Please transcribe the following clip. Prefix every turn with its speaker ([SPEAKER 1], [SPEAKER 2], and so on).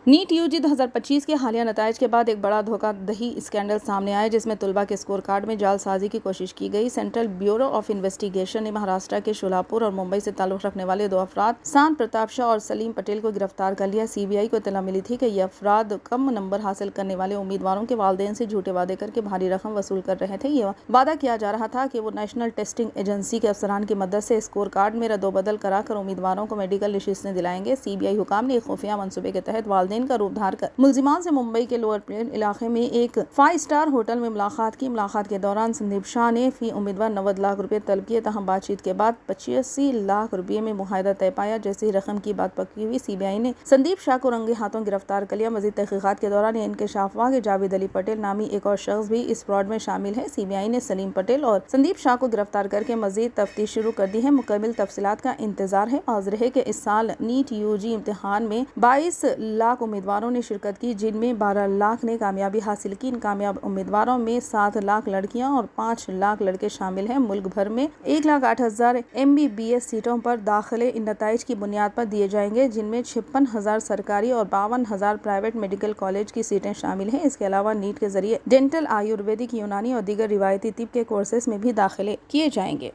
[SPEAKER 1] Net UG 2025 کے حالیہ نتائج کے بعد ایک بڑا دھوکہ دہی اسکینڈل سامنے آیا جس میں طلباء کے اسکور کارڈ میں جعل سازی کی کوشش کی گئی۔ سینٹرل بیورو آف انویسٹیگیشن نے مہاراشٹر کے شولاپور اور ممبئی سے تعلق رکھنے والے 2 افراد سانت پرتاپ شاہ اور سلیم پٹیل کو گرفتار کر لیا۔ CBI کو اطلاع ملی تھی کہ یہ افراد کم نمبر حاصل کرنے والے امیدواروں کے والدین سے جھوٹے وعدے کر کے بھاری رقم وصول کر رہے تھے۔ یہ وعدہ کیا جا رہا تھا کہ وہ نیشنل ٹیسٹنگ ایجنسی کے افسران کی مدد سے اسکور کارڈ میں رد و بدل کرا کر امیدواروں کو میڈیکل نشستیں دلائیں گے۔ CBI حکام نے ایک خفیہ منصوبے کے تحت والدین کا روپ دھار کر ملزمان سے ممبئی کے لوور پلین علاقے میں ایک 5 اسٹار ہوٹل میں ملاقات کی۔ ملاقات کے دوران سندیپ شاہ نے فی امیدوار 90 لاکھ روپے طلب کیے، تاہم بات چیت کے بعد 85 لاکھ روپے میں معاہدہ طے پایا۔ جیسے ہی رقم کی بات پکی ہوئی، CBI نے سندیپ شاہ کو رنگے ہاتھوں گرفتار کر لیا۔ مزید تحقیقات کے دوران یہ انکشاف ہوا کہ جاوید علی پٹیل نامی ایک اور شخص بھی اس فراڈ میں شامل ہے۔ CBI نے سلیم پٹیل اور سندیپ شاہ کو گرفتار کر کے مزید تفتیش شروع کر دی ہے۔ مکمل تفصیلات کا انتظار ہے۔ واضح ہے کہ اس سال نیٹ UG امتحان میں 22 لاکھ امیدواروں نے شرکت کی، جن میں 12 لاکھ نے کامیابی حاصل کی۔ ان کامیاب امیدواروں میں 7 لاکھ لڑکیاں اور 5 لاکھ لڑکے شامل ہیں۔ ملک بھر میں 1,08,000 MBBS سیٹوں پر داخلے ان نتائج کی بنیاد پر دیے جائیں گے، جن میں 56,000 سرکاری اور 52,000 پرائیویٹ میڈیکل کالج کی سیٹیں شامل ہیں۔ اس کے علاوہ نیٹ کے ذریعے ڈینٹل، آیورویدک، یونانی اور دیگر روایتی طب کے کورسز میں بھی داخلے کیے جائیں گے۔